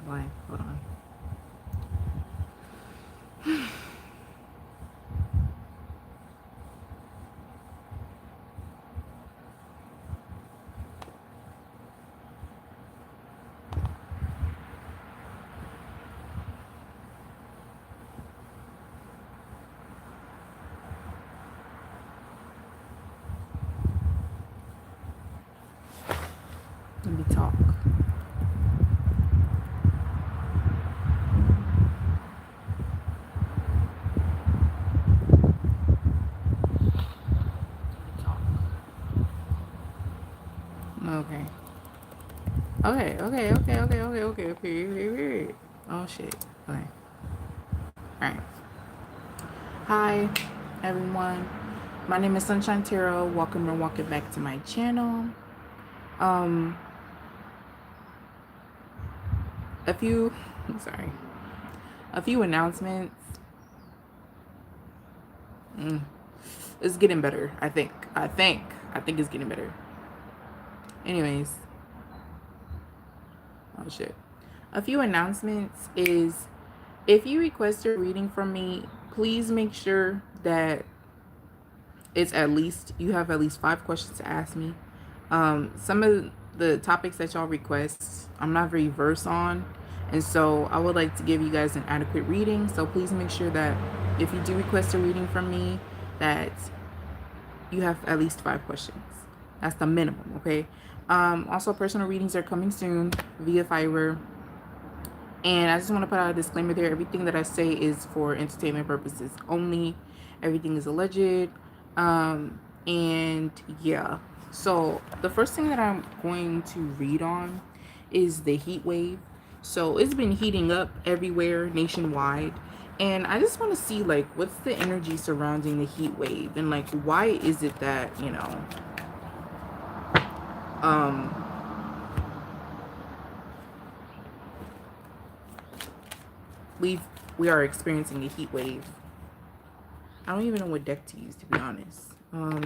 Why? Hold on. Let me talk. Okay. Okay. Oh shit. Okay. Alright. Hi, everyone. My name is Sunshine Tarot. Welcome back to my channel. Um, a few, sorry, a few announcements. It's getting better. I think it's getting better. Anyways, oh shit. A few announcements is if you request a reading from me, please make sure that it's at least you have at least 5 questions to ask me. Some of the topics that y'all request, I'm not very versed on, and so I would like to give you guys an adequate reading. So please make sure that if you do request a reading from me, that you have at least 5 questions. That's the minimum, okay? Also, personal readings are coming soon via Fiverr. And I just want to put out a disclaimer there. Everything that I say is for entertainment purposes only. Everything is alleged. And yeah. So the first thing that I'm going to read on is the heat wave. So it's been heating up everywhere nationwide. And I just want to see, like, what's the energy surrounding the heat wave? And, like, why is it that, you know, we are experiencing a heat wave. I don't even know what deck to use, to be honest. Let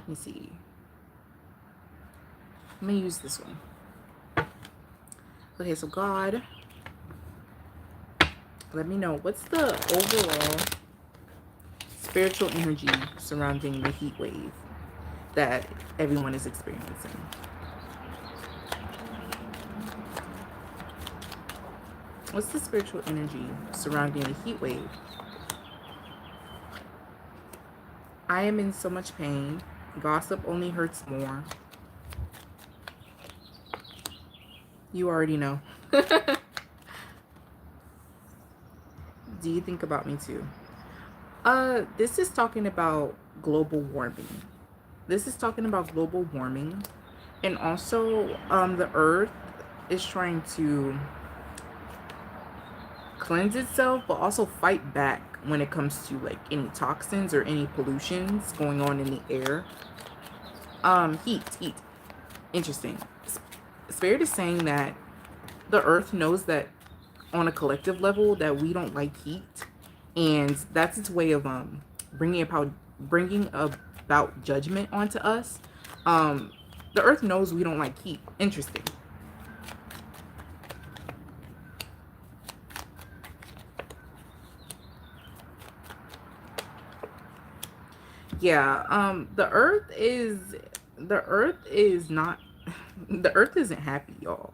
me see. I'm gonna use this one. Okay, so God, let me know, what's the overall spiritual energy surrounding the heat wave that everyone is experiencing? What's the spiritual energy surrounding the heat wave? I am in so much pain. Gossip only hurts more. You already know. Do you think about me too? This is talking about global warming. This is talking about global warming. And also, the earth is trying to cleanse itself, but also fight back when it comes to, like, any toxins or any pollutions going on in the air. Heat. Interesting. Spirit is saying that the earth knows that on a collective level that we don't like heat, and that's its way of bringing about judgment onto us. The earth knows we don't like heat. Interesting. Yeah, the earth is not the earth isn't happy, y'all.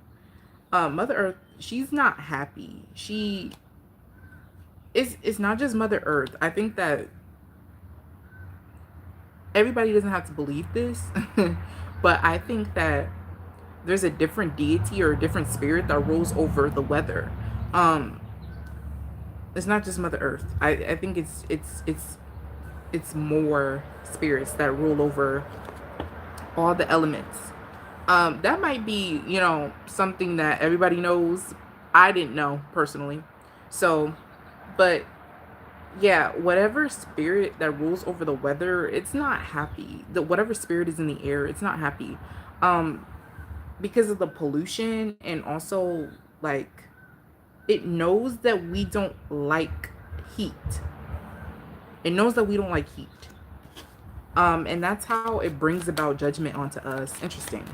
Mother Earth, she's not happy. It's not just Mother Earth. I think that everybody doesn't have to believe this, but I think that there's a different deity or a different spirit that rules over the weather. It's not just Mother Earth. I think it's more spirits that rule over all the elements. That might be, you know, something that everybody knows. I didn't know personally. So, but yeah, whatever spirit that rules over the weather, it's not happy. Whatever spirit is in the air, it's not happy. Because of the pollution, and also, like, it knows that we don't like heat. It knows that we don't like heat. And that's how it brings about judgment onto us. Interesting.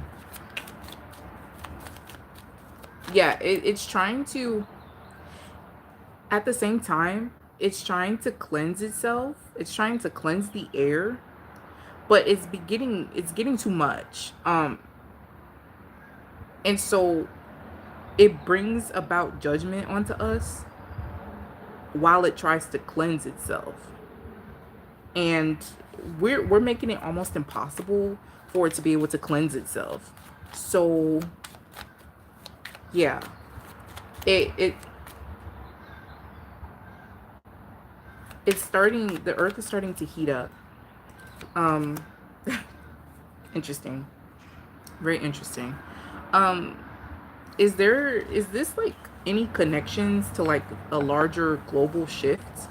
Yeah, it's trying to, at the same time, it's trying to cleanse itself. It's trying to cleanse the air, but it's getting too much. And so it brings about judgment onto us while it tries to cleanse itself. And we're making it almost impossible for it to be able to cleanse itself. So yeah, it it's starting, the earth is starting to heat up. Um Interesting. Very interesting. Um is this like any connections to like a larger global shift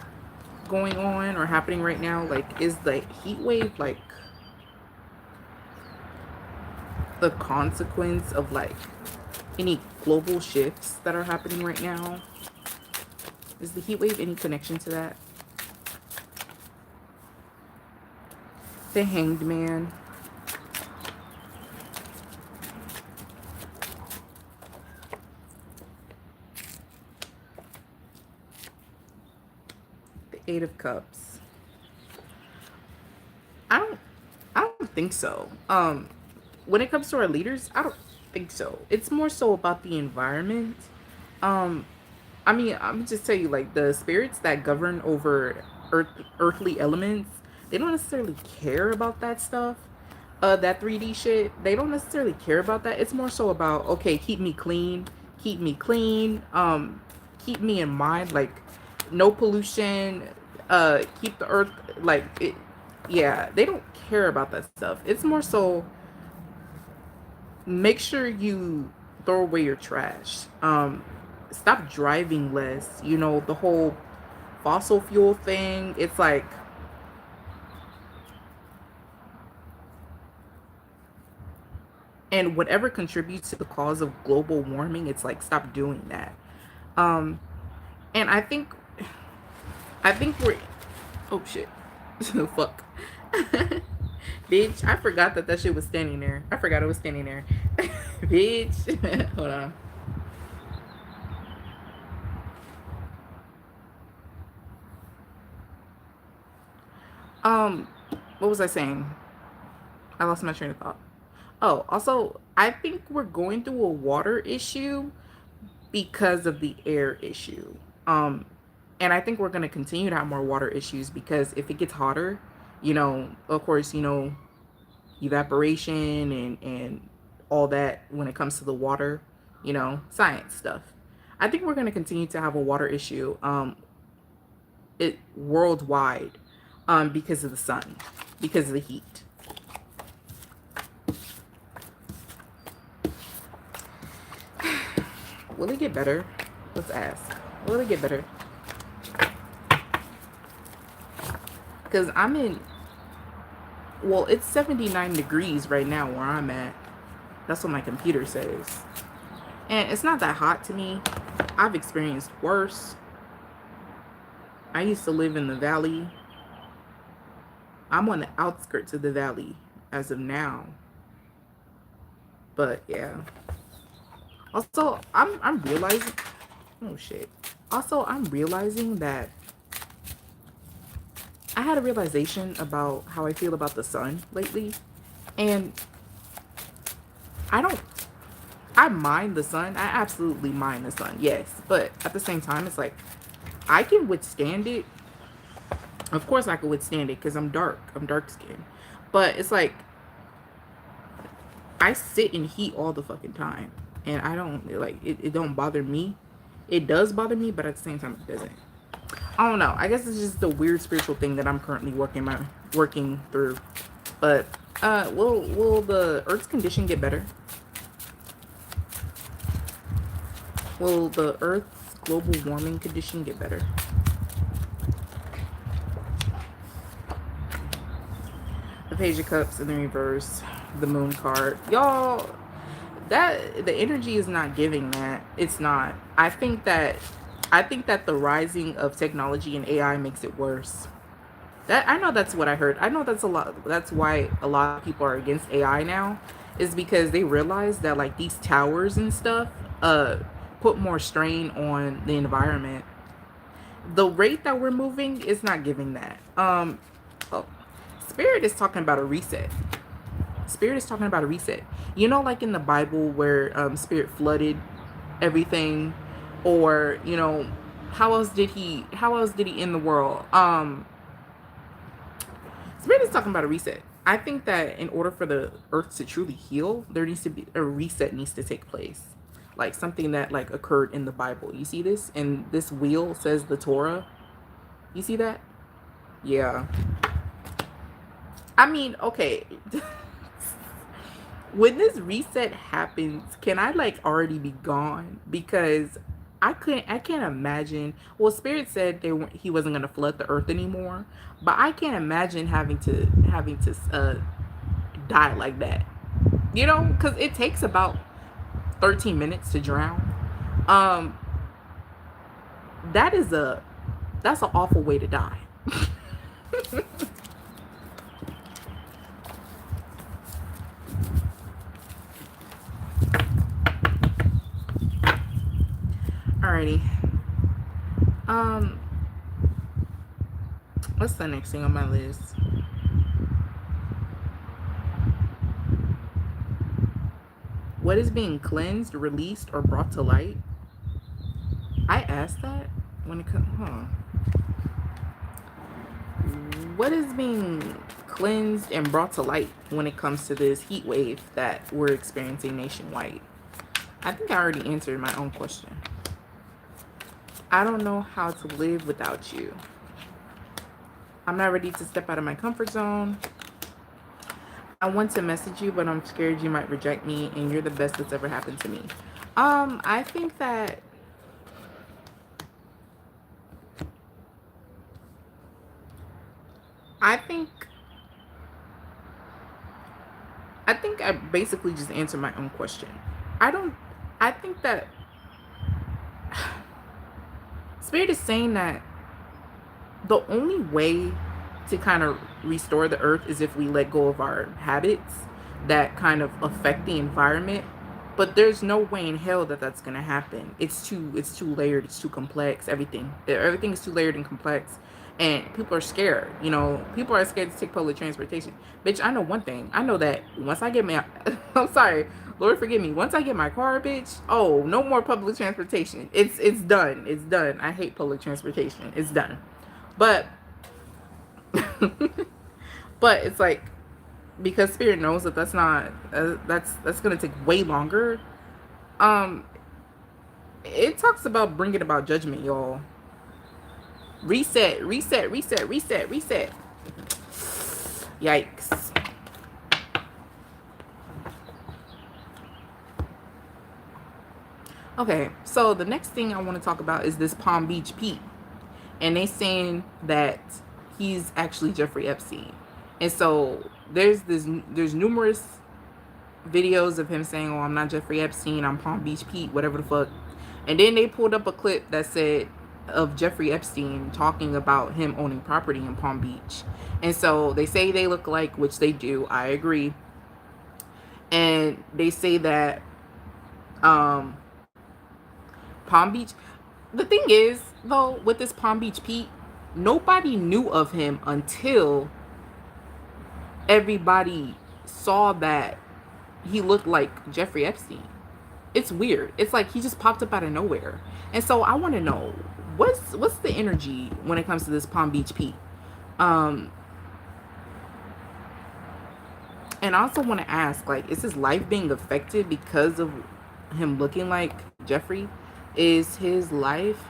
going on or happening right now? Like, is the heat wave like the consequence of like any global shifts that are happening right now? Is the heat wave any connection to that? The Hanged Man. The Eight of Cups. I don't I don't think so. When it comes to our leaders, I don't think so. It's more so about the environment. Um I mean, I'm just tell you, like the spirits that govern over earthly elements, they don't necessarily care about that stuff. That 3D shit, they don't necessarily care about that. It's more so about, okay, keep me clean, keep me in mind, like no pollution, keep the earth like it. Yeah, they don't care about that stuff. It's more so make sure you throw away your trash. Stop driving less. You know, the whole fossil fuel thing. It's like, and whatever contributes to the cause of global warming, it's like stop doing that. Um, and I think we're, oh shit, fuck, bitch. I forgot that that shit was standing there. I forgot it was standing there, bitch. Hold on. Um, what was I saying? I lost my train of thought. Oh, also, I think we're going through a water issue because of the air issue. Um, and I think we're going to continue to have more water issues because if it gets hotter, of course, evaporation and all that when it comes to the water, science stuff. I think we're going to continue to have a water issue it worldwide because of the sun, because of the heat. Will it get better? Let's ask. Will it get better? Because well, it's 79 degrees right now where I'm at. That's what my computer says. And it's not that hot to me. I've experienced worse. I used to live in the valley. I'm on the outskirts of the valley as of now. But yeah. Also, I'm realizing, oh shit. Also, I'm realizing that I had a realization about how I feel about the sun lately. And I don't, I mind the sun. I absolutely mind the sun, yes. But at the same time, it's like, I can withstand it. Of course I can withstand it because I'm dark. I'm dark skinned. But it's like, I sit in heat all the fucking time. And I don't, like, it don't bother me. It does bother me, but at the same time, it doesn't. I don't know. I guess it's just a weird spiritual thing that I'm currently working through. But will the Earth's condition get better? Will the Earth's global warming condition get better? The Page of Cups in the reverse, the Moon card, y'all. That the energy is not giving that. It's not. I think that the rising of technology and AI makes it worse. That I know that's what I heard. I know that's a lot. That's why a lot of people are against AI now, is because they realize that like these towers and stuff uh put more strain on the environment. The rate that we're moving is not giving that. Oh, Spirit is talking about a reset. Spirit is talking about a reset. You know, like in the Bible where Spirit flooded everything, or how else did he end the world? Spirit is talking about a reset. I think that in order for the earth to truly heal, there needs to be a reset needs to take place. Like something that like occurred in the Bible. You see this? And this wheel says the Torah. You see that? Yeah. I mean, okay. When this reset happens, can I like already be gone? Because I can't imagine. Well, Spirit said he wasn't gonna flood the earth anymore, but I can't imagine having to die like that. You know, because it takes about 13 minutes to drown. Um, that is that's an awful way to die. Alrighty. Um, what's the next thing on my list? What is being cleansed, released, or brought to light? I asked that when it comes. What is being cleansed and brought to light when it comes to this heat wave that we're experiencing nationwide? I think I already answered my own question. I don't know how to live without you. I'm not ready to step out of my comfort zone. I want to message you, but I'm scared you might reject me, and you're the best that's ever happened to me. I think that I think I basically just answered my own question. I think that Spirit is saying that the only way to kind of restore the earth is if we let go of our habits that kind of affect the environment. But there's no way in hell that that's gonna happen. It's too layered. It's too complex. Everything is too layered and complex, and people are scared. You know, people are scared to take public transportation. Bitch, I know one thing. I know that once I get my, I'm sorry, Lord forgive me. Once I get my car, bitch, oh, no more public transportation. It's done. It's done. I hate public transportation. It's done. But but it's like, because Spirit knows that that's not that's gonna take way longer. um it talks about bringing about judgment, y'all. Reset, reset, reset, reset, reset. Yikes. Okay, so the next thing I want to talk about is this Palm Beach Pete, and they saying that he's actually Jeffrey Epstein. And so there's numerous videos of him saying, "Oh, I'm not Jeffrey Epstein. I'm Palm Beach Pete, whatever the fuck." And then they pulled up a clip that said of Jeffrey Epstein talking about him owning property in Palm Beach. And so they say they look alike, which they do. I agree. And they say that um Palm Beach. The thing is, though, with this Palm Beach Pete, nobody knew of him until everybody saw that he looked like Jeffrey Epstein. It's weird. It's like he just popped up out of nowhere. And so I want to know, what's the energy when it comes to this Palm Beach Pete? Um, and I also want to ask, like, is his life being affected because of him looking like Jeffrey? Is his life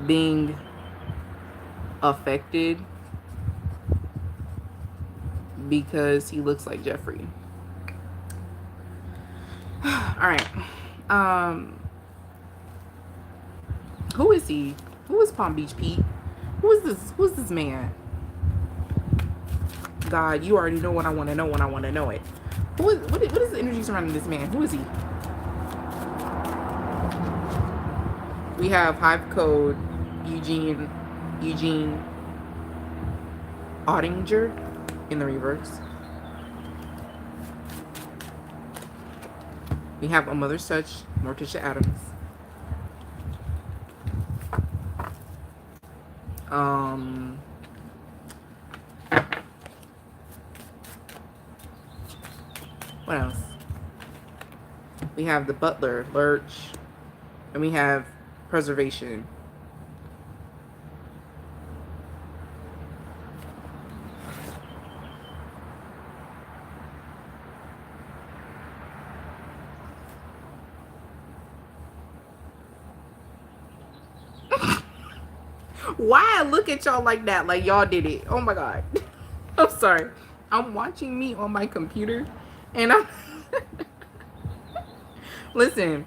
being affected because he looks like Jeffrey? All right. Who is he? Who is Palm Beach Pete? Who is this? Who's this man? God, you already know what I want to know when I want to know it. What is the energy surrounding this man? Who is he? We have Hive Code, Eugene. Ottinger in the reverse. We have A Mother's Touch, Morticia Adams. What else? We have The Butler, Lurch, and we have Preservation. Why I look at y'all like that? Like y'all did it. Oh my god. I'm sorry. I'm watching me on my computer and I'm listen.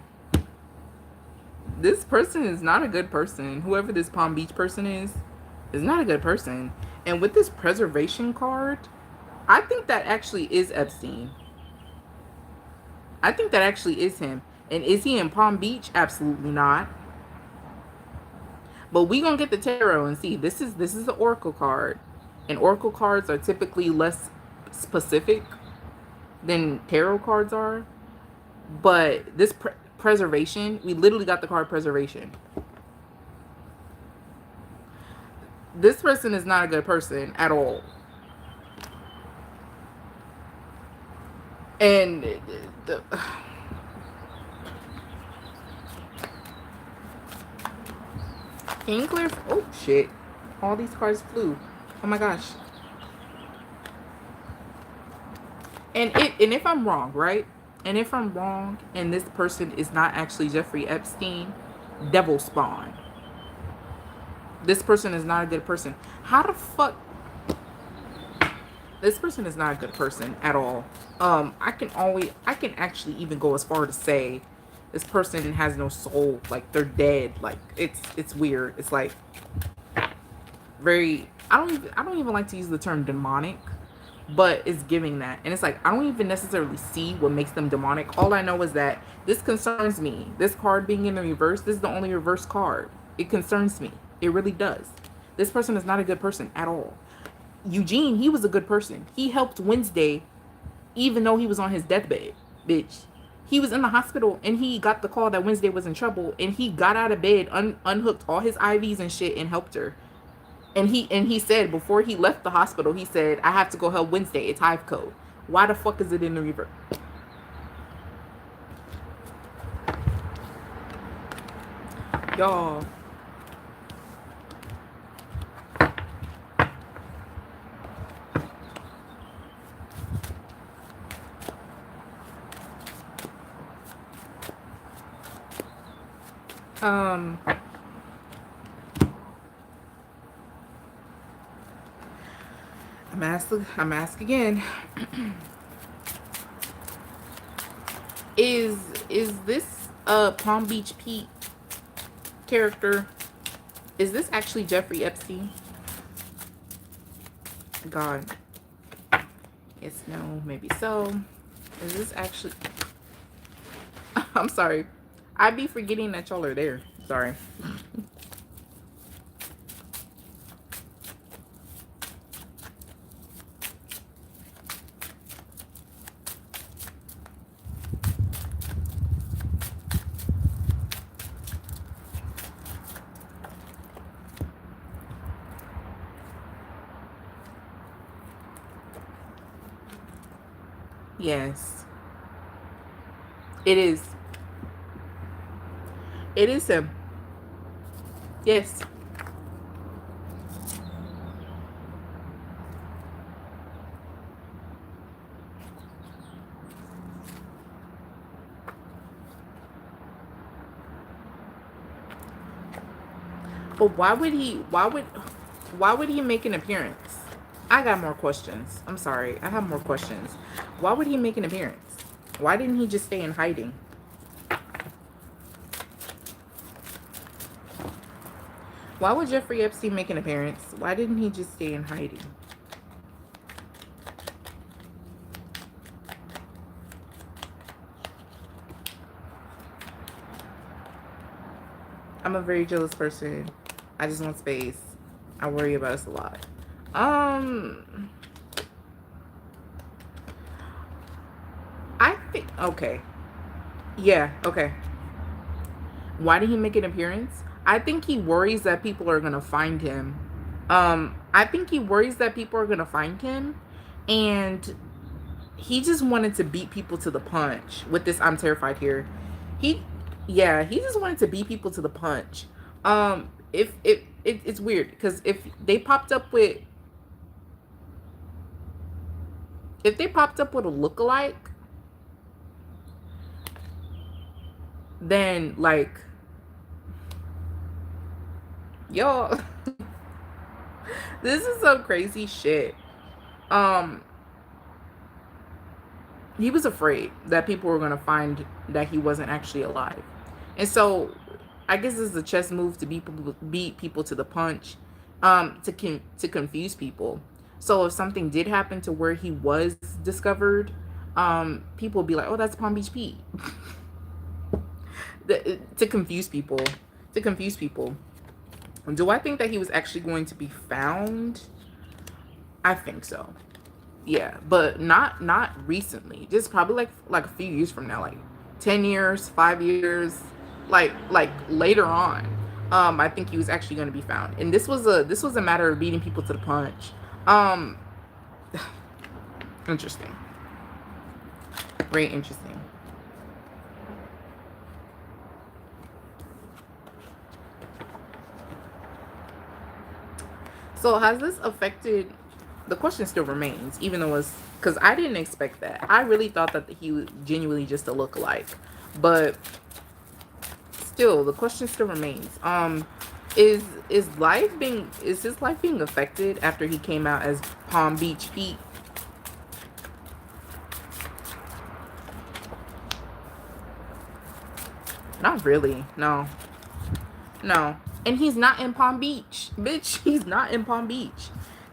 This person is not a good person. Whoever this Palm Beach person is not a good person. And with this preservation card, I think that actually is Epstien. I think that actually is him. And is he in Palm Beach? Absolutely not. But we gonna get the tarot and see. This is the oracle card, and oracle cards are typically less specific than tarot cards are. But this preservation, we literally got the card preservation. This person is not a good person at all. And the can you clear? Oh shit! All these cards flew. Oh my gosh! And if I'm wrong, right? And if I'm wrong, and this person is not actually Jeffrey Epstein, devil spawn. This person is not a good person. How the fuck? This person is not a good person at all. I can actually even go as far to say this person has no soul. Like they're dead. Like it's weird. It's like very. I don't even like to use the term demonic, but it's giving that. And it's like I don't even necessarily see what makes them demonic. All I know is that this concerns me. This card being in the reverse. This is the only reverse card. It concerns me. It really does. This person is not a good person at all. Eugene, he was a good person. He helped Wednesday, even though he was on his deathbed, bitch. He was in the hospital and he got the call that Wednesday was in trouble, and he got out of bed, unhooked all his IVs and shit, and helped her. And he said before he left the hospital, he said, "I have to go help Wednesday. It's hive code." Why the fuck is it in the reverse? Y'all. I'm asking again. Is this Palm Beach Pete character? Is this actually Jeffrey Epstein? God. Yes, no, maybe so. Is this actually... I'm sorry. I'd be forgetting that y'all are there. Sorry. Yes. It is. It is him. Yes. But why would he make an appearance? I got more questions. I'm sorry. I have more questions. Why would he make an appearance? Why didn't he just stay in hiding? Why would Jeffrey Epstein make an appearance? Why didn't he just stay in hiding? I'm a very jealous person. I just want space. I worry about us a lot. Um, I think okay. Yeah, okay. Why did he make an appearance? I think he worries that people are gonna find him. I think he worries that people are gonna find him, and he just wanted to beat people to the punch with this. I'm terrified here. He, yeah, he just wanted to beat people to the punch. If it's weird because if they popped up with a lookalike, then like yo, this is some crazy shit. Um, he was afraid that people were gonna find that he wasn't actually alive, and so I guess this is a chess move to beat people to the punch, to confuse people. So if something did happen to where he was discovered, people would be like, "Oh, that's Palm Beach Pete," to confuse people. To confuse people. Do I think that he was actually going to be found? I think so. Yeah, but not recently. Just probably like a few years from now, like 10 years, 5 years, like later on. I think he was actually going to be found. And this was a matter of beating people to the punch. Um Interesting. Very interesting. So has this affected, the question still remains, even though it's because I didn't expect that. I really thought that he was genuinely just a lookalike. But still, the question still remains. Is his life being affected after he came out as Palm Beach Pete? Not really. No. No. And he's not in Palm Beach. Bitch, he's not in Palm Beach.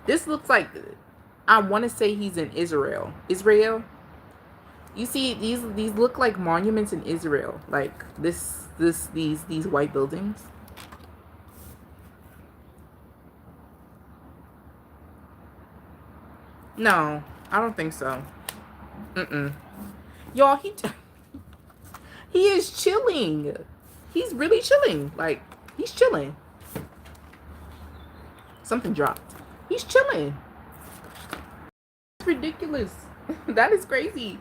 This looks like, I want to say he's in Israel. Israel? You see, these look like monuments in Israel. Like these white buildings. No, I don't think so. Mm-mm. Y'all, he is chilling. He's really chilling. Like, he's chilling. Something dropped. He's chilling. It's ridiculous. That is crazy.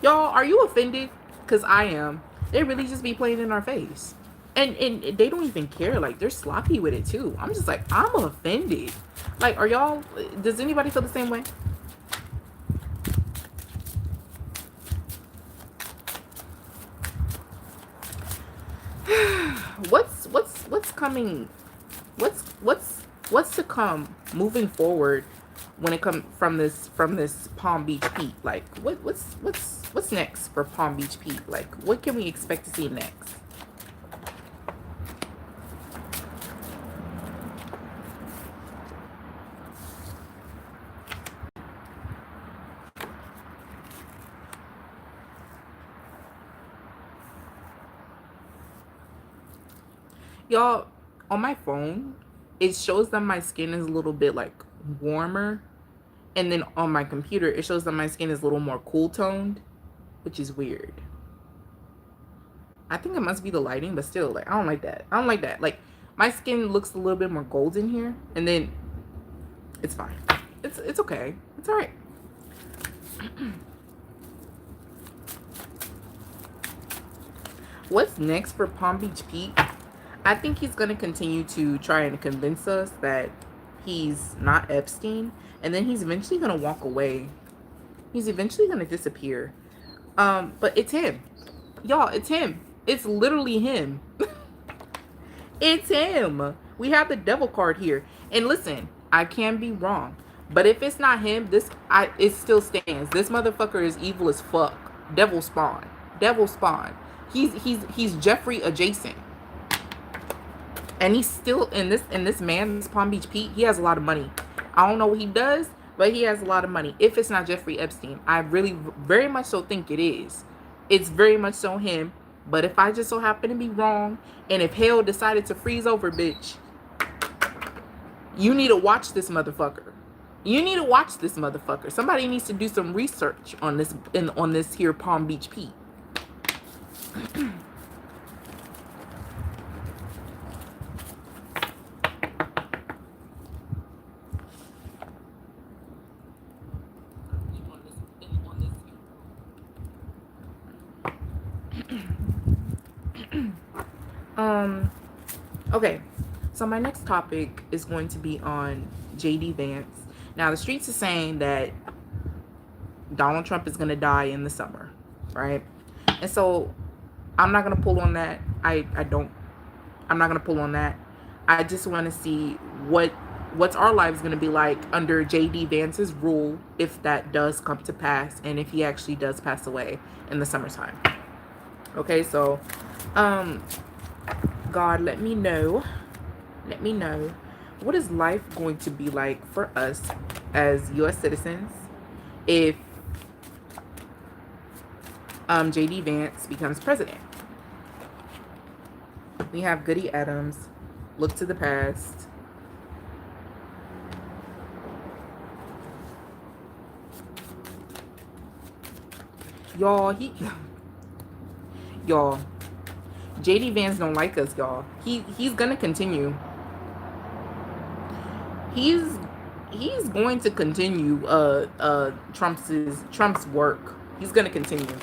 Y'all, are you offended? Because I am. They really just be playing in our face. And they don't even care. Like, they're sloppy with it, too. I'm just like, I'm offended. Like, are y'all... Does anybody feel the same way? What's coming? What's to come moving forward when it comes from this Palm Beach Pete? Like what's next for Palm Beach Pete? Like what can we expect to see next? Y'all, on my phone, it shows that my skin is a little bit like warmer, and then on my computer it shows that my skin is a little more cool toned, which is weird. I think it must be the lighting, but still, like, I don't like that. I don't like that. Like, my skin looks a little bit more golden here, and then it's fine. It's okay. It's all right. What's next for Palm Beach Pete? I think he's gonna continue to try and convince us that he's not Epstien, and then he's eventually gonna walk away. He's eventually gonna disappear. But it's him. Y'all, it's him. It's literally him. It's him. We have the devil card here. And listen, I can be wrong. But if it's not him, it still stands. This motherfucker is evil as fuck. Devil spawn. Devil spawn. He's Jeffery adjacent. And he's still in this man, this Palm Beach Pete, he has a lot of money. I don't know what he does, but he has a lot of money. If it's not Jeffrey Epstein, I really very much so think it is. It's very much so him. But if I just so happen to be wrong, and if hell decided to freeze over, bitch, you need to watch this motherfucker. You need to watch this motherfucker. Somebody needs to do some research on this on this here Palm Beach Pete. Okay, so my next topic is going to be on JD Vance. Now the streets are saying that Donald Trump is going to die in the summer, right? And so I'm not going to pull on that. I'm not going to pull on that. I just want to see what's our lives going to be like under JD Vance's rule if that does come to pass and if he actually does pass away in the summertime. Okay, so God, let me know what is life going to be like for us as US citizens if JD Vance becomes president. We have Goody Adams, look to the past. Y'all, JD Vance don't like us, y'all. He's gonna continue. He's going to continue Trump's work. He's gonna continue.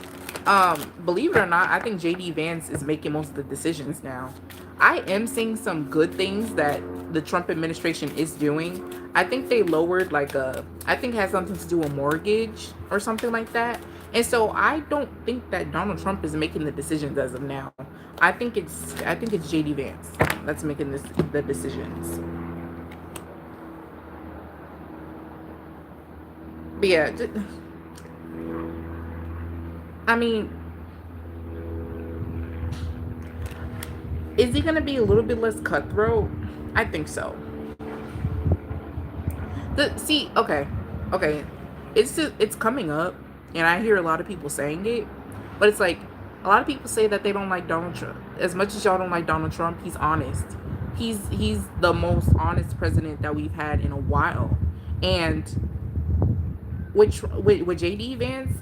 Believe it or not, I think JD Vance is making most of the decisions now. I am seeing some good things that the Trump administration is doing. I think they lowered I think it has something to do with mortgage or something like that. And so I don't think that Donald Trump is making the decisions as of now. I think it's JD Vance that's making the decisions. But yeah, I mean, is he gonna be a little bit less cutthroat? I think so. Okay, it's coming up, and I hear a lot of people saying it, but it's like a lot of people say that they don't like Donald Trump. As much as y'all don't like Donald Trump, he's honest. He's the most honest president that we've had in a while, and with JD Vance,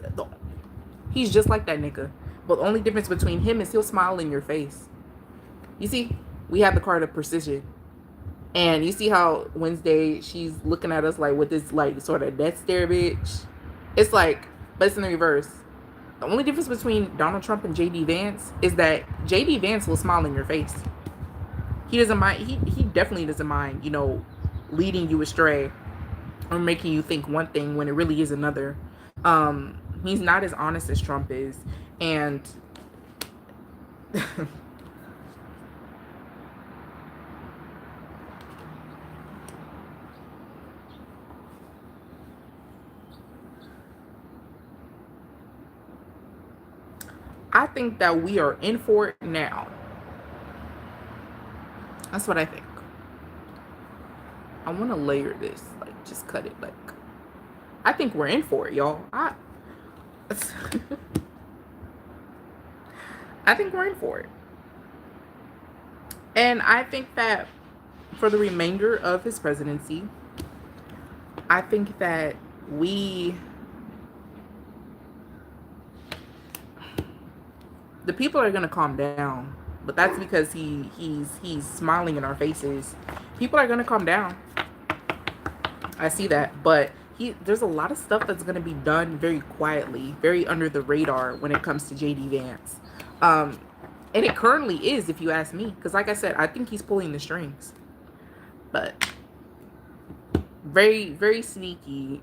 he's just like that nigga. But the only difference between him is he'll smile in your face. You see, we have the card of precision. And you see how Wednesday she's looking at us like with this like sort of death stare, bitch. It's like, but it's in the reverse. The only difference between Donald Trump and JD Vance is that JD Vance will smile in your face. He doesn't mind. He definitely doesn't mind, leading you astray or making you think one thing when it really is another. He's not as honest as Trump is, and I think that we are in for it now. That's what I think. I want to layer this, like just cut it. Like, I think we're in for it, y'all. I think we're in for it. And I think that for the remainder of his presidency, I think that the people are gonna calm down, but that's because he's smiling in our faces. People are gonna calm down. I see that, but there's a lot of stuff that's gonna be done very quietly, very under the radar when it comes to JD Vance, and it currently is, if you ask me, because like I said, I think he's pulling the strings, but very sneaky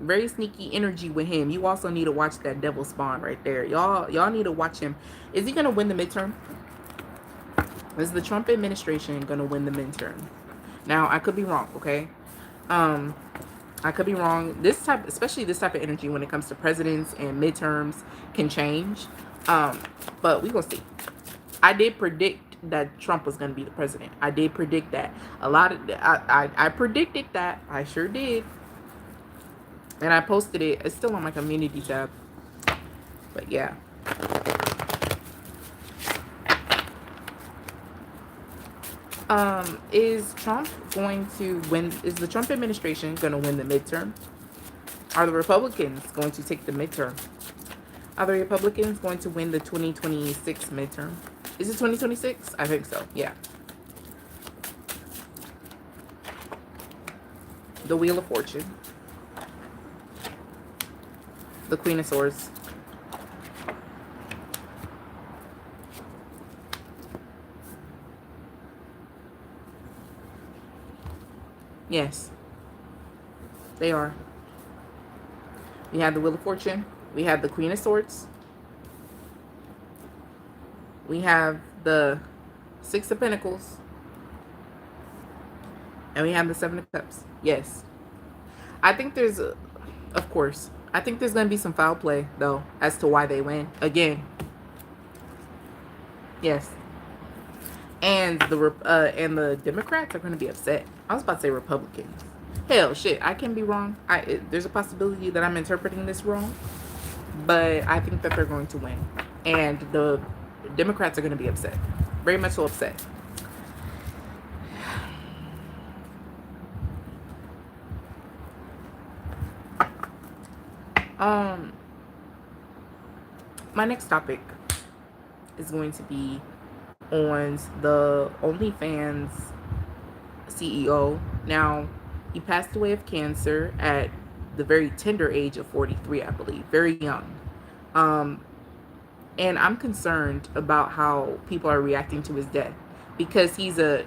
energy with him. You also need to watch that devil spawn right there. Y'all need to watch him. Is he gonna win the midterm? Is the Trump administration gonna win the midterm? Now I could be wrong, okay? I could be wrong. Especially this type of energy when it comes to presidents and midterms can change. But we gonna see. I did predict that Trump was going to be the president. I did predict that. I predicted that. I sure did. And I posted it. It's still on my community tab. But yeah. Is Trump going to win? Is the Trump administration going to win the midterm? Are the Republicans going to take the midterm? Are the Republicans going to win the 2026 midterm? Is it 2026? I think so, yeah. The Wheel of Fortune. The Queen of Swords. Yes, they are. We have the Wheel of Fortune. We have the Queen of Swords. We have the Six of Pentacles. And we have the Seven of Cups. Yes. I think there's, of course, I think there's going to be some foul play, though, as to why they win. Again. Yes. And the Democrats are going to be upset. I was about to say Republicans. Hell, shit, I can be wrong. There's a possibility that I'm interpreting this wrong. But I think that they're going to win. And the Democrats are going to be upset. Very much so upset. My next topic is going to be on the OnlyFans CEO. Now, he passed away of cancer at the very tender age of 43, I believe. Very young. And I'm concerned about how people are reacting to his death. Because he's a...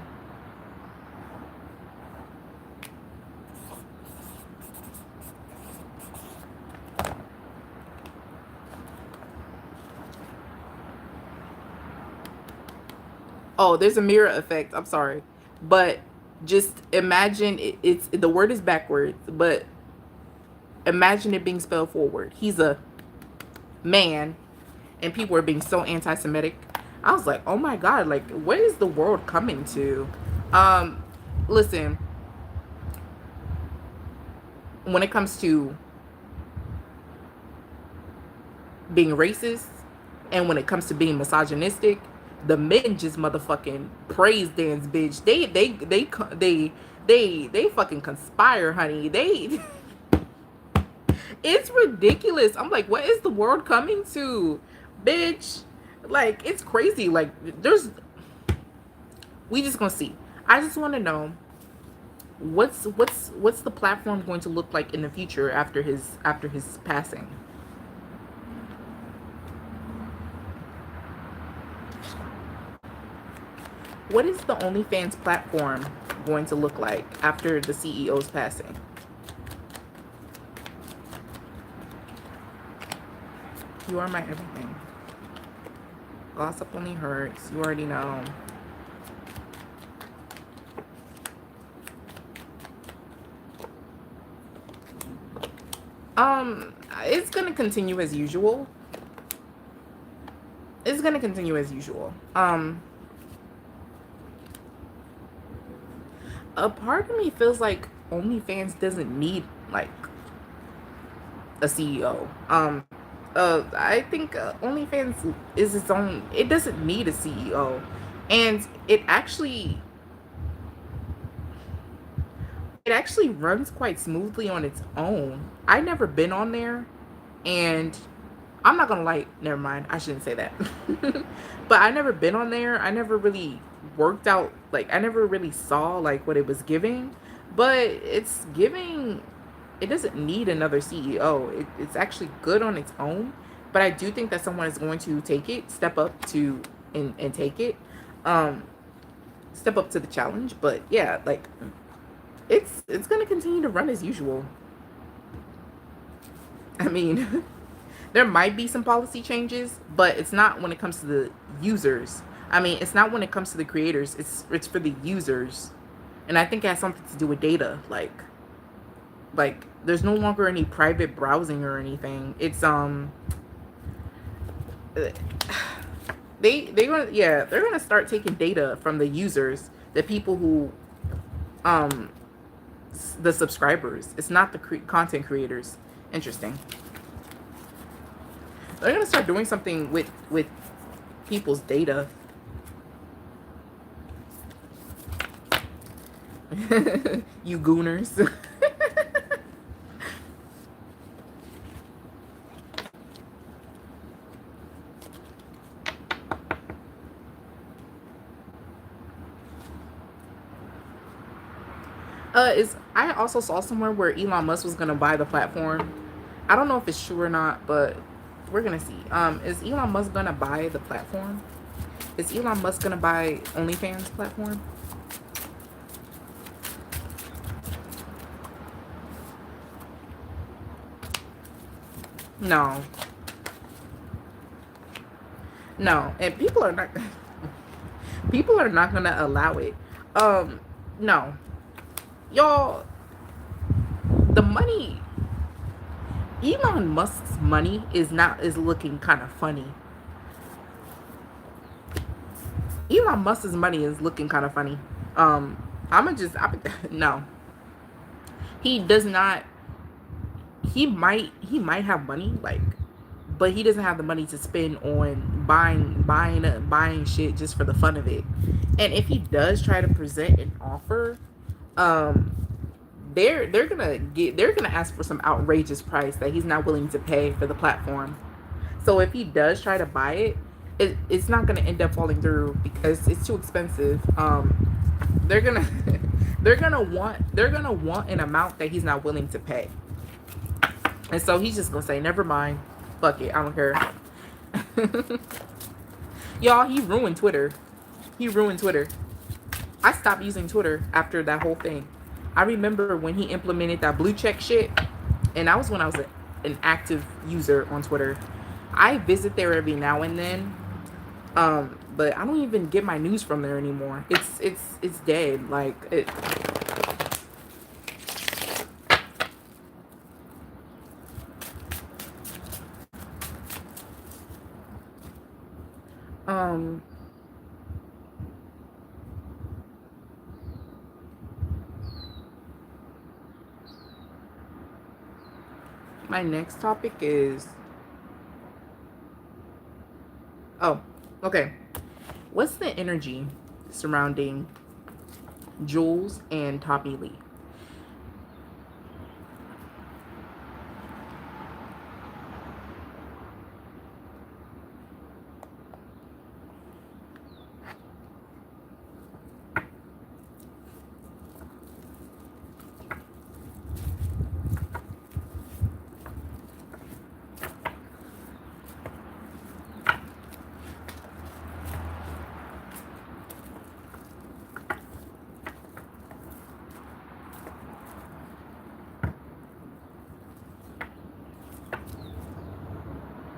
Oh, there's a mirror effect. I'm sorry. But just imagine, it's the word is backwards, but imagine it being spelled forward. He's a man, and people are being so anti-Semitic. I was like, oh my God, like, what is the world coming to? Listen, when it comes to being racist, and when it comes to being misogynistic, the men just motherfucking praise dance, bitch. They fucking conspire, honey. It's ridiculous. I'm like, what is the world coming to, bitch? Like, it's crazy. Like, we just gonna see. I just want to know what's the platform going to look like in the future after his passing. What is the OnlyFans platform going to look like after the CEO's passing? You are my everything. Gossip only hurts. You already know. It's gonna continue as usual. It's gonna continue as usual. A part of me feels like OnlyFans doesn't need like a CEO. I think OnlyFans is its own. It doesn't need a CEO, and it actually runs quite smoothly on its own. I've never been on there, and I'm not gonna lie. Never mind. I shouldn't say that. But I never been on there. I never really worked out. Like, I never really saw like what it was giving, but it's giving. It doesn't need another CEO. It's actually good on its own. But I do think that someone is going to take it, step up to and take it, step up to the challenge. But yeah, like it's gonna continue to run as usual. I mean, there might be some policy changes, but it's not when it comes to the users. I mean, it's not when it comes to the creators. It's for the users, and I think it has something to do with data. Like there's no longer any private browsing or anything. It's they're gonna start taking data from the users, the people who the subscribers. It's not the content creators. Interesting. They're gonna start doing something with people's data. You gooners. Is I also saw somewhere where Elon Musk was gonna buy the platform. I don't know if it's true or not, but we're gonna see. Is Elon Musk gonna buy the platform? Is Elon Musk gonna buy OnlyFans platform? No, no, and people are not. People are not gonna allow it. Um, no, y'all. The money, Elon Musk's money is looking kind of funny. Elon Musk's money is looking kind of funny. No, he does not. He might have money, like, but he doesn't have the money to spend on buying shit just for the fun of it. And if he does try to present an offer, um, they're gonna ask for some outrageous price that he's not willing to pay for the platform. So if he does try to buy it, it's not gonna end up falling through because it's too expensive. They're gonna they're gonna want an amount that he's not willing to pay. And so he's just gonna say, never mind. Fuck it. I don't care. Y'all, he ruined Twitter. He ruined Twitter. I stopped using Twitter after that whole thing. I remember when he implemented that blue check shit, and that was when I was an active user on Twitter. I visit there every now and then, but I don't even get my news from there anymore. It's dead. Like it. Um, my next topic is, oh, okay. What's the energy surrounding Julez and Tommie Lee?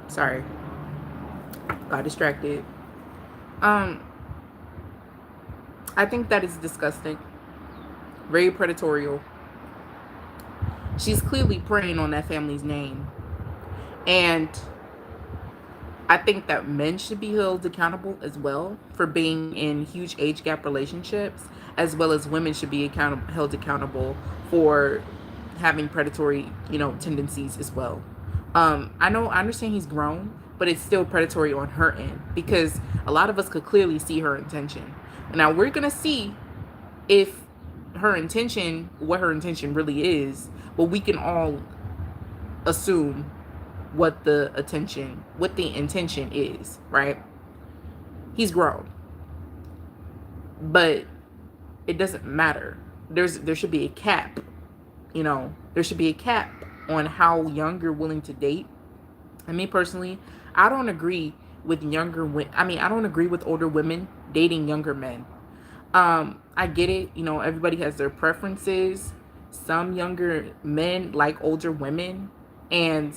Sorry, got distracted. Um, I think that is disgusting, very predatorial. She's clearly preying on that family's name, and I think that men should be held accountable as well for being in huge age gap relationships, as well as women should be held accountable for having predatory, tendencies as well. I understand he's grown, but it's still predatory on her end because a lot of us could clearly see her intention. Now we're gonna see if what her intention really is, but we can all assume what the intention is, right? He's grown, but it doesn't matter. There should be a cap, there should be a cap on how young you're willing to date. And me personally, I don't agree with I don't agree with older women dating younger men. I get it, everybody has their preferences. Some younger men like older women, and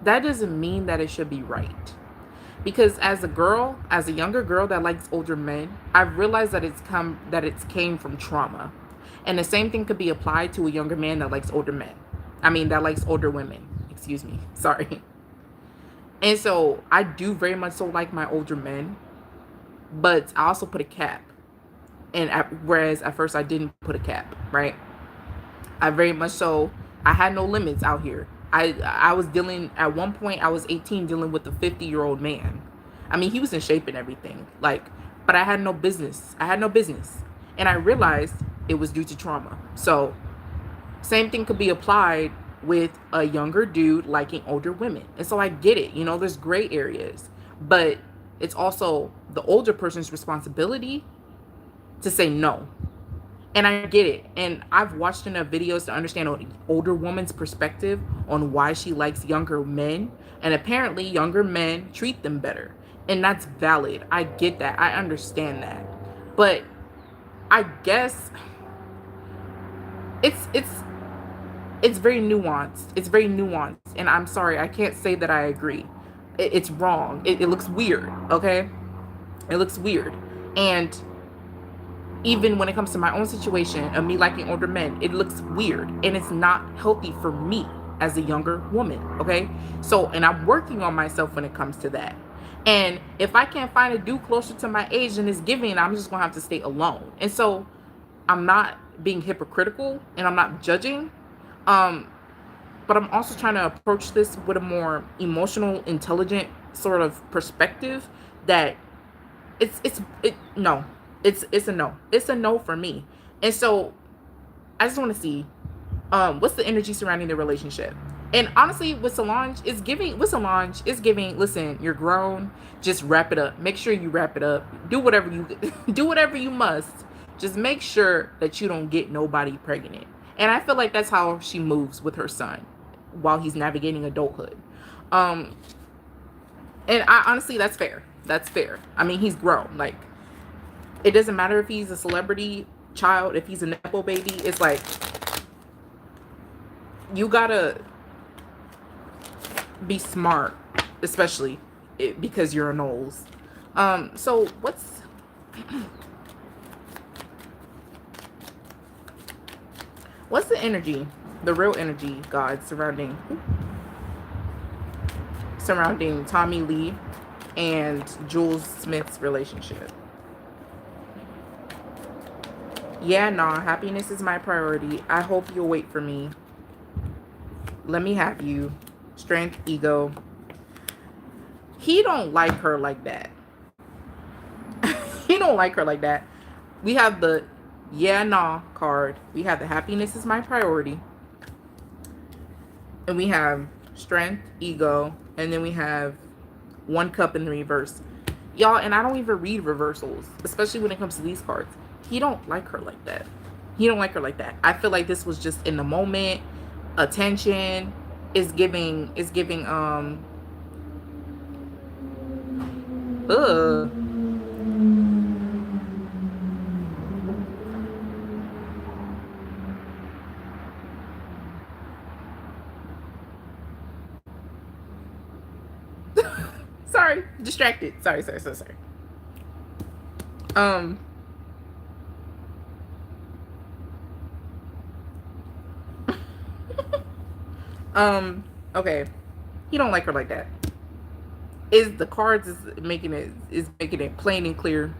that doesn't mean that it should be right. Because as a younger girl that likes older men, I've realized that it's came from trauma. And the same thing could be applied to a younger man that likes older men. That likes older women. Excuse me. Sorry. And so I do very much so like my older men, but I also put a cap. Whereas at first I didn't put a cap, right? I very much so, I had no limits out here. I was dealing, at one point I was 18 dealing with a 50-year-old man. He was in shape and everything, but I had no business. And I realized it was due to trauma. So same thing could be applied with a younger dude liking older women. And so I get it, there's gray areas, but it's also the older person's responsibility to say no. And I get it. And I've watched enough videos to understand an older woman's perspective on why she likes younger men. And apparently, younger men treat them better. And that's valid. I get that. I understand that. But I guess it's it's it's very nuanced. It's very nuanced. And I'm sorry, I can't say that I agree. It's wrong. It looks weird, okay? It looks weird. And even when it comes to my own situation of me liking older men, it looks weird and it's not healthy for me as a younger woman. Okay. So, and I'm working on myself when it comes to that. And if I can't find a dude closer to my age and it's giving, I'm just going to have to stay alone. And so I'm not being hypocritical and I'm not judging. But I'm also trying to approach this with a more emotional, intelligent sort of perspective that no, it's a no. It's a no for me. And so I just want to see what's the energy surrounding the relationship. And honestly, with Solange, it's giving, listen, you're grown, just wrap it up. Make sure you wrap it up. Do whatever you do whatever you must. Just make sure that you don't get nobody pregnant. And I feel like that's how she moves with her son while he's navigating adulthood. And I honestly, that's fair. That's fair. I mean, he's grown. Like, it doesn't matter if he's a celebrity child, if he's a nepo baby. It's like, you gotta be smart, especially because you're a Knowles. So what's what's the energy, the real energy, God, surrounding Tommie Lee and Julez Smith's relationship? Yeah, nah, happiness is my priority. I hope you'll wait for me. Let me have you. Strength, ego. He don't like her like that. He don't like her like that. We have the yeah, nah card. We have the happiness is my priority. And we have strength, ego. And then we have one cup in the reverse. Y'all, and I don't even read reversals, especially when it comes to these cards. He don't like her like that. He don't like her like that. I feel like this was just in the moment. Attention is giving sorry, distracted. Sorry. Okay. He don't like her like that. Is the cards is making it plain and clear.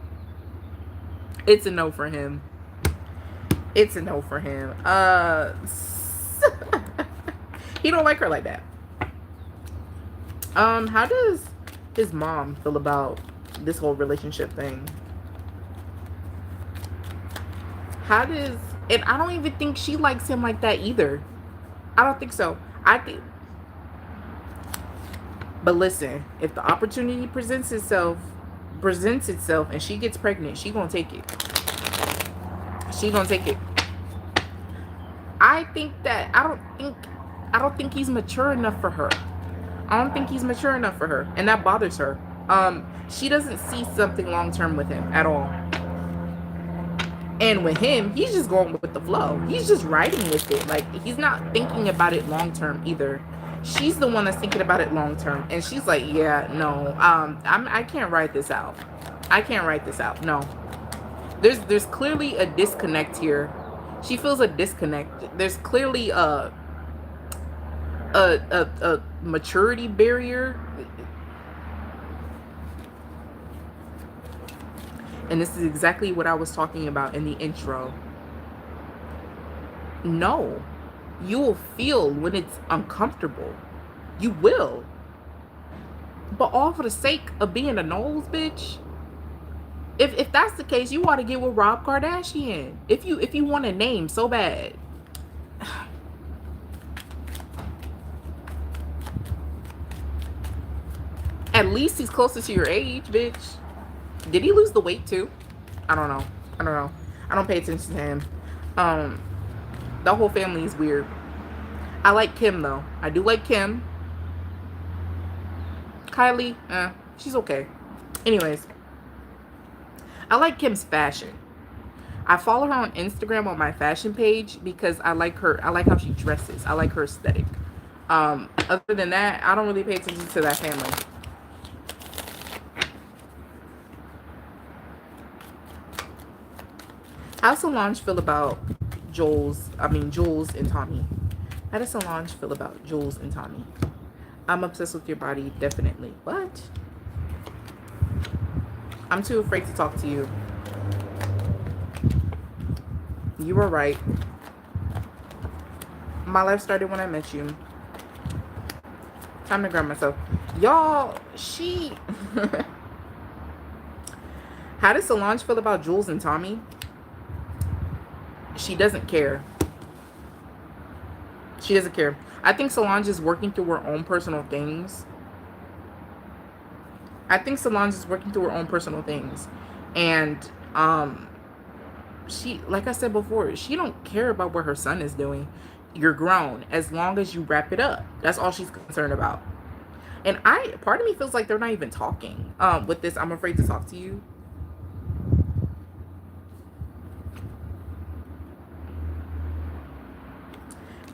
It's a no for him. It's a no for him. He don't like her like that. How does his mom feel about this whole relationship thing? And I don't even think she likes him like that either. I don't think so. But listen, if the opportunity presents itself and she gets pregnant, she gonna take it. She gonna take it. I don't think he's mature enough for her. I don't think he's mature enough for her, and that bothers her. She doesn't see something long term with him at all. And with him, he's just going with the flow. He's just riding with it. Like, he's not thinking about it long term either. She's the one that's thinking about it long term, and she's like, yeah, no, I can't write this out. I can't write this out. No, there's clearly a disconnect here. She feels a disconnect. There's clearly a maturity barrier. And this is exactly what I was talking about in the intro. No, you will feel when it's uncomfortable. You will. But all for the sake of being a Knowles bitch. If that's the case, you ought to get with Rob Kardashian. If you want a name so bad. At least he's closer to your age, bitch. Did he lose the weight too? I don't know. I don't pay attention to him. Um, the whole family is weird. I like Kim though. I do like Kim. Kylie, she's okay. Anyways, I like Kim's fashion. I follow her on Instagram on my fashion page because I like her. I like how she dresses. I like her aesthetic. Other than that, I don't really pay attention to that family. How does Solange feel about Julez and Tommie? How does Solange feel about Julez and Tommie? I'm obsessed with your body, definitely. What? I'm too afraid to talk to you. You were right. My life started when I met you. Time to grab myself. Y'all, she... How does Solange feel about Julez and Tommie? She doesn't care. She doesn't care. I think Solange is working through her own personal things. And she, like I said before, she don't care about what her son is doing. You're grown. As long as you wrap it up, that's all she's concerned about. And part of me feels like they're not even talking. With this, I'm afraid to talk to you.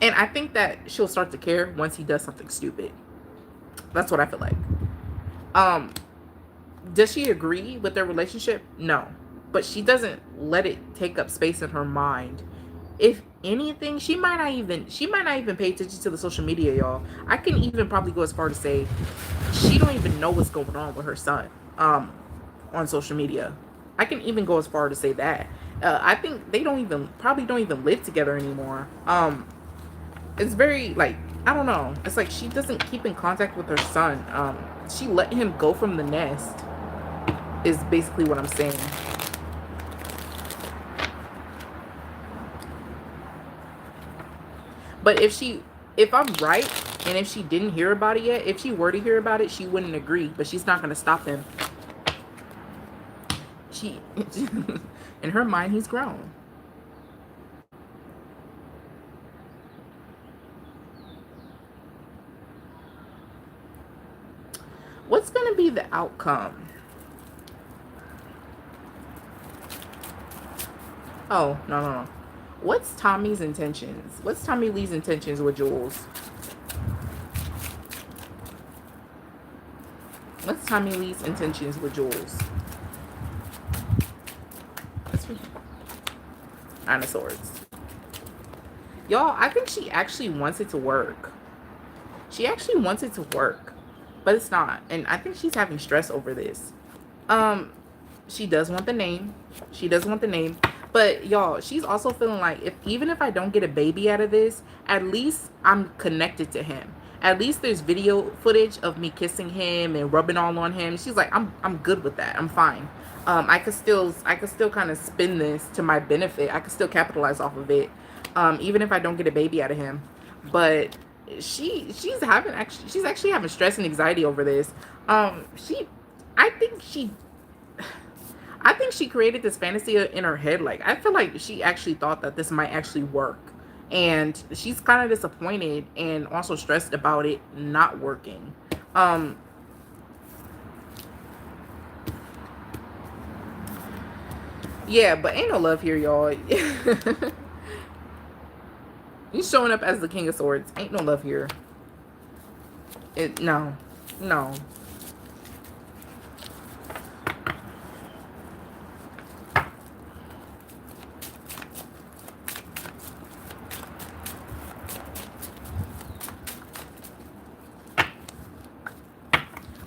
And I think that she'll start to care once he does something stupid. That's what I feel like. Does she agree with their relationship? No. But she doesn't let it take up space in her mind. If anything, she might not even pay attention to the social media, y'all. I can even probably go as far to say she don't even know what's going on with her son on social media. I can even go as far to say that. I think they probably don't even live together anymore. It's very, like, I don't know. It's like she doesn't keep in contact with her son. She let him go from the nest is basically what I'm saying. But if I'm right, and if she didn't hear about it yet, if she were to hear about it, she wouldn't agree. But she's not going to stop him. In her mind, he's grown. What's going to be the outcome? Oh, no. What's Tommie's intentions? What's Tommie Lee's intentions with Julez? What's Tommie Lee's intentions with Julez? Nine of Swords. Y'all, I think she actually wants it to work. She actually wants it to work. But it's not. And I think she's having stress over this. She does want the name. But y'all, she's also feeling like even if I don't get a baby out of this, at least I'm connected to him. At least there's video footage of me kissing him and rubbing all on him. She's like, I'm good with that. I'm fine. I could still kind of spin this to my benefit. I could still capitalize off of it. Even if I don't get a baby out of him. But she's actually having stress and anxiety over this. I think she created this fantasy in her head. Like, I feel like she actually thought that this might actually work. And she's kind of disappointed and also stressed about it not working. Yeah, but ain't no love here, y'all. He's showing up as the King of Swords. Ain't no love here. No.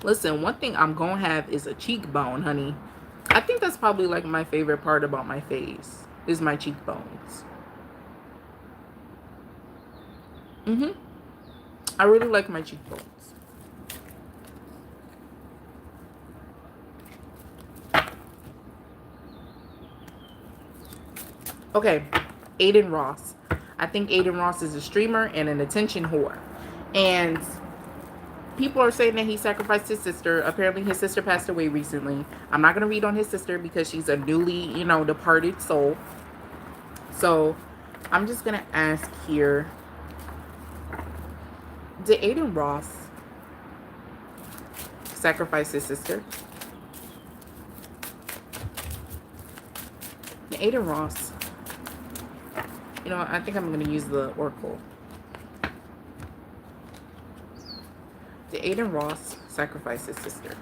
Listen, one thing I'm gonna have is a cheekbone, honey. I think that's probably like my favorite part about my face is my cheekbones. I really like my cheekbones. Okay, Adin Ross. I think Adin Ross is a streamer and an attention whore. And people are saying that he sacrificed his sister. Apparently his sister passed away recently. I'm not going to read on his sister because she's a newly, departed soul. So I'm just gonna ask here. Did Adin Ross sacrifice his sister? Did Adin Ross. You know what? I think I'm gonna use the Oracle. Did Adin Ross sacrifice his sister?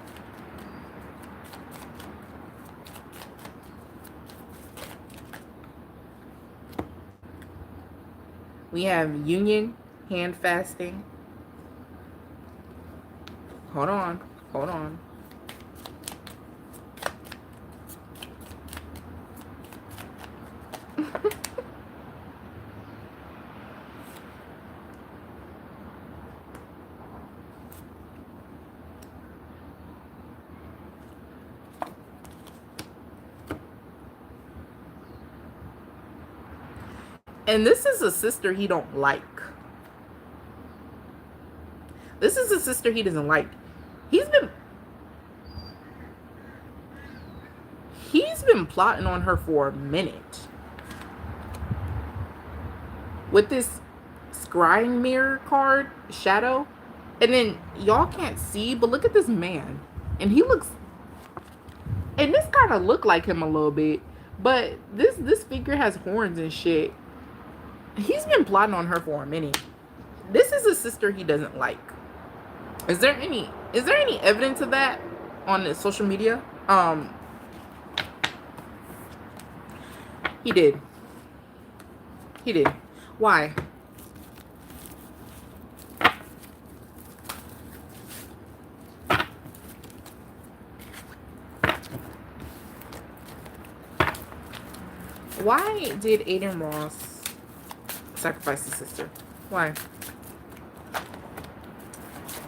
We have union, hand fasting. Hold on. Hold on. And this is a sister he don't like. This is a sister he doesn't like. He's been plotting on her for a minute. With this scrying mirror card, shadow. And then y'all can't see, but look at this man. And he looks, and this kind of look like him a little bit. But this figure has horns and shit. He's been plotting on her for a minute. This is a sister he doesn't like. Is there any evidence of that on the social media? He did. He did. Why? Why did Adin Ross sacrifice his sister? Why?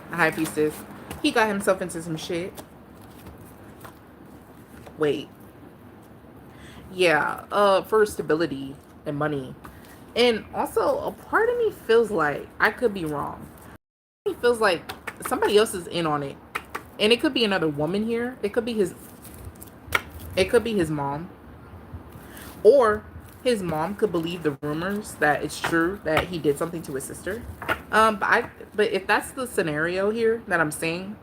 The High Priestess. He got himself into some shit. Wait. Yeah, for stability and money. And also, a part of me feels like, I could be wrong. It feels like somebody else is in on it. And it could be another woman here. It could be his mom. Or his mom could believe the rumors that it's true that he did something to his sister. But if that's the scenario here that I'm saying,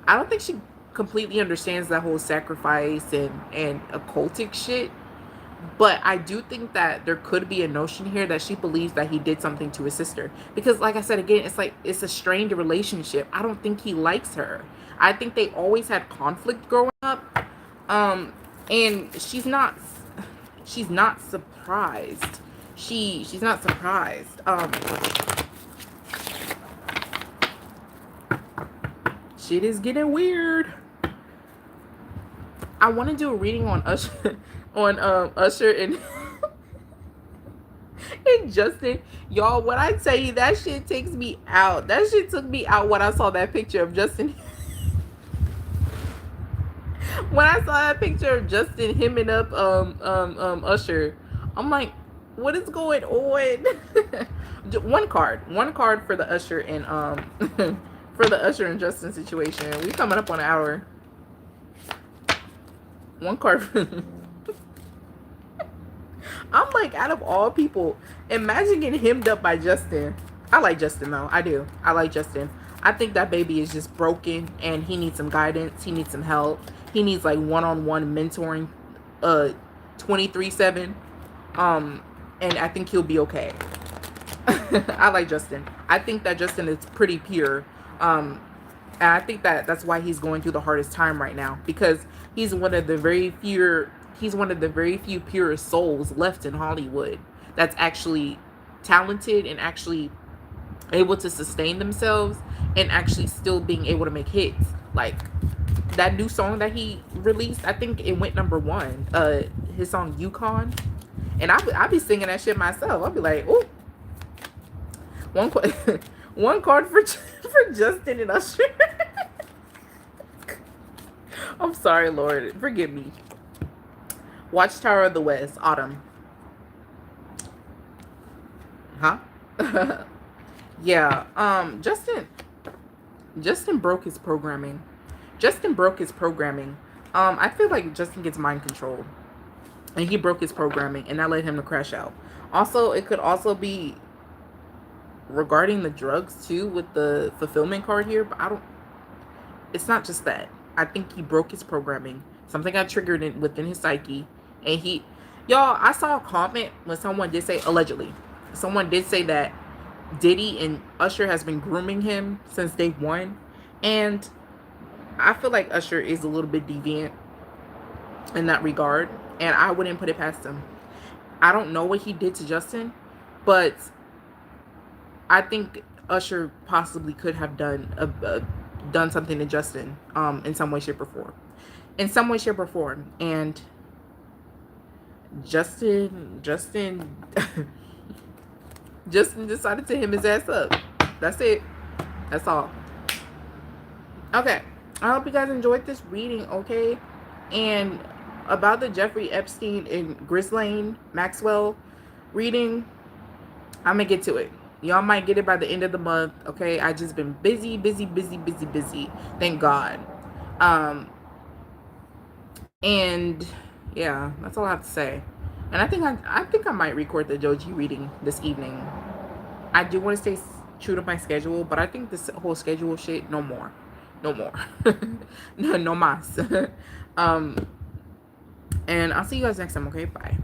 I don't think she completely understands that whole sacrifice and occultic shit. But I do think that there could be a notion here that she believes that he did something to his sister. Because like I said again, it's like it's a strained relationship. I don't think he likes her. I think they always had conflict growing up. And she's not surprised. She's not surprised. Shit is getting weird. I want to do a reading on Usher, Usher and and Justin. Y'all, when I tell you that shit takes me out. That shit took me out when I saw that picture of Justin. When I saw that picture of Justin hemming up Usher, I'm like, what is going on? one card for the Usher and for the Usher and Justin situation. We coming up on an hour. One card. I'm like, out of all people, imagine getting hemmed up by Justin. I like Justin though. I do. I like Justin. I think that baby is just broken and he needs some guidance. He needs some help. He needs like one-on-one mentoring 23/7. And I think he'll be okay. I like Justin. I think that Justin is pretty pure. And I think that that's why he's going through the hardest time right now, because he's one of the very few purest souls left in Hollywood that's actually talented and actually able to sustain themselves and actually still being able to make hits. Like that new song that he released, I think it went #1. His song Yukon, and I be singing that shit myself. I'll be like, ooh, one card for Justin and Usher. I'm sorry, Lord, forgive me. Watchtower of the West, Autumn. Huh? Yeah. Justin broke his programming. I feel like Justin gets mind controlled. and he broke his programming, and that led him to crash out. Also, it could also be regarding the drugs too, with the fulfillment card here, but I don't. It's not just that. I think he broke his programming. Something got triggered within his psyche, and he, y'all. I saw a comment when someone did say, allegedly, someone did say that Diddy and Usher has been grooming him since day one, and I feel like Usher is a little bit deviant in that regard, and I wouldn't put it past him. I don't know what he did to Justin, but I think Usher possibly could have done something to Justin, in some way, shape, or form. In some way, shape, or form. And Justin Justin decided to him his ass up. That's it. That's all. Okay. I hope you guys enjoyed this reading, okay? And about the Jeffrey Epstein and Ghislaine Maxwell reading, I'm gonna get to it. Y'all might get it by the end of the month, okay? I just been busy. Thank God. And yeah, that's all I have to say. And I think I might record the Joji reading this evening. I do want to stay true to my schedule, but I think this whole schedule shit, no more. No mas. And I'll see you guys next time, okay? Bye.